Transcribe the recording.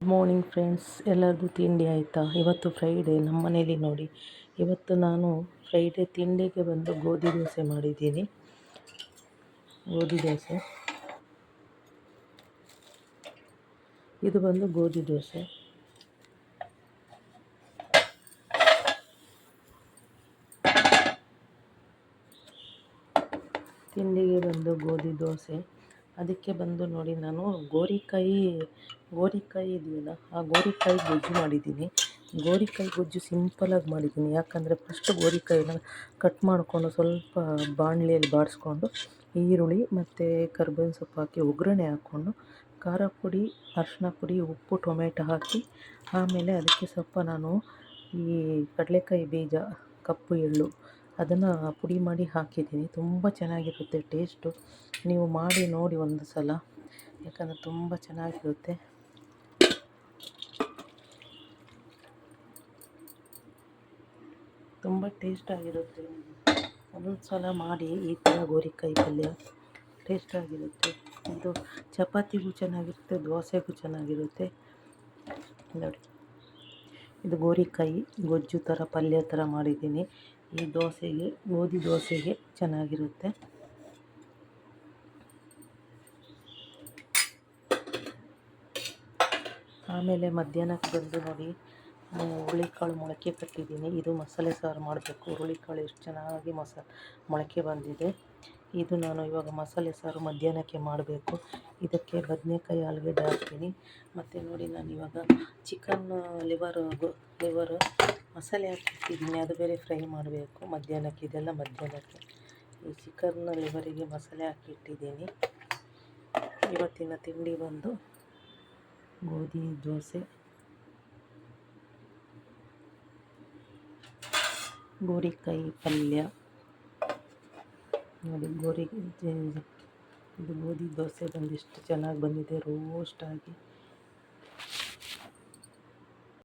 Morning friends, ಎಲ್ಲರದು ತಿಂಡಿ ಆಯಿತಾ? ಇವತ್ತು ಫ್ರೈಡೇ. ನಮ್ಮ ಮನೇಲಿ ನೋಡಿ, ಇವತ್ತು ನಾನು ಫ್ರೈಡೇ ತಿಂಡಿಗೆ ಬಂದು ಗೋಧಿ ದೋಸೆ ಮಾಡಿದ್ದೀನಿ. ಗೋಧಿ ದೋಸೆ, ಇದು ಬಂದು ಗೋಧಿ ದೋಸೆ. ತಿಂಡಿಗೆ ಬಂದು ಗೋಧಿ ದೋಸೆ. ಅದಕ್ಕೆ ಬಂದು ನೋಡಿ, ನಾನು ಗೋರಿಕಾಯಿ ಇದೆಯಲ್ಲ, ಆ ಗೋರಿಕಾಯಿ ಗೊಜ್ಜು ಮಾಡಿದ್ದೀನಿ. ಗೋರಿಕಾಯಿ ಗೊಜ್ಜು ಸಿಂಪಲಾಗಿ ಮಾಡಿದ್ದೀನಿ. ಯಾಕಂದರೆ ಫಸ್ಟ್ ಗೋರಿಕಾಯಿನ ಕಟ್ ಮಾಡಿಕೊಂಡು ಸ್ವಲ್ಪ ಬಾಣಲೆಯಲ್ಲಿ ಬಾಡಿಸ್ಕೊಂಡು ಈರುಳ್ಳಿ ಮತ್ತು ಕರ್ಬೇವಿನ ಸೊಪ್ಪು ಹಾಕಿ ಒಗ್ಗರಣೆ ಹಾಕ್ಕೊಂಡು ಖಾರ ಪುಡಿ, ಅರಿಶಿನ ಪುಡಿ, ಉಪ್ಪು, ಟೊಮೆಟೊ ಹಾಕಿ ಆಮೇಲೆ ಅದಕ್ಕೆ ಸ್ವಲ್ಪ ನಾನು ಈ ಕಡಲೆಕಾಯಿ ಬೀಜ, ಕಪ್ಪು ಎಳ್ಳು ಅದನ್ನು ಪುಡಿ ಮಾಡಿ ಹಾಕಿದ್ದೀನಿ. ತುಂಬ ಚೆನ್ನಾಗಿರುತ್ತೆ ಟೇಸ್ಟು. ನೀವು ಮಾಡಿ ನೋಡಿ ಒಂದು ಸಲ, ಯಾಕಂದರೆ ತುಂಬ ಚೆನ್ನಾಗಿರುತ್ತೆ. ತುಂಬ ಟೇಸ್ಟಾಗಿರುತ್ತೆ. ಒಂದು ಸಲ ಮಾಡಿ ಈ ಥರ ಗೋರಿಕಾಯಿ ಪಲ್ಯ ಟೇಸ್ಟಾಗಿರುತ್ತೆ. ಇದು ಚಪಾತಿಗೂ ಚೆನ್ನಾಗಿರುತ್ತೆ, ದೋಸೆಗೂ ಚೆನ್ನಾಗಿರುತ್ತೆ. ನೋಡಿ, ಇದು ಗೋರಿಕಾಯಿ ಗೊಜ್ಜು ಥರ ಪಲ್ಯ ಥರ ಮಾಡಿದ್ದೀನಿ. ಈ ದೋಸೆಗೆ, ಗೋಧಿ ದೋಸೆಗೆ ಚೆನ್ನಾಗಿರುತ್ತೆ. ಆಮೇಲೆ ಮಧ್ಯಾಹ್ನಕ್ಕೆ ಬಂದು ನೋಡಿ, ಹುರುಳಿಕಾಳು ಮೊಳಕೆ ಕಟ್ಟಿದ್ದೀನಿ. ಇದು ಮಸಾಲೆ ಸಾರು ಮಾಡಬೇಕು. ಹುರುಳಿಕಾಳು ಎಷ್ಟು ಚೆನ್ನಾಗಿ ಮೊಳಕೆ ಬಂದಿದೆ. ಇದು ನಾನು ಇವಾಗ ಮಸಾಲೆ ಸಾರು ಮಧ್ಯಾಹ್ನಕ್ಕೆ ಮಾಡಬೇಕು. ಇದಕ್ಕೆ ಬದನೆಕಾಯಿ, ಆಲೂಗಡ್ಡೆ ಹಾಕ್ತೀನಿ. ಮತ್ತು ನೋಡಿ, ನಾನು ಇವಾಗ ಚಿಕನ್ ಲಿವರು ಮಸಾಲೆ ಹಾಕಿಟ್ಟಿದ್ದೀನಿ. ಅದು ಬೇರೆ ಫ್ರೈ ಮಾಡಬೇಕು ಮಧ್ಯಾಹ್ನಕ್ಕೆ. ಇದೆಲ್ಲ ಮಧ್ಯಾಹ್ನಕ್ಕೆ. ಈ ಚಿಕನ್ ಲಿವರಿಗೆ ಮಸಾಲೆ ಹಾಕಿಟ್ಟಿದ್ದೀನಿ. ಇವತ್ತಿನ ತಿಂಡಿ ಬಂದು ಗೋಧಿ ದೋಸೆ, ಗೋರಿಕಾಯಿ ಪಲ್ಯ. ನೋಡಿ, ಇದು ಗೋಧಿ ದೋಸೆ ಬಂದು ಎಷ್ಟು ಚೆನ್ನಾಗಿ ಬಂದಿದೆ ರೋಸ್ಟ್ ಆಗಿ.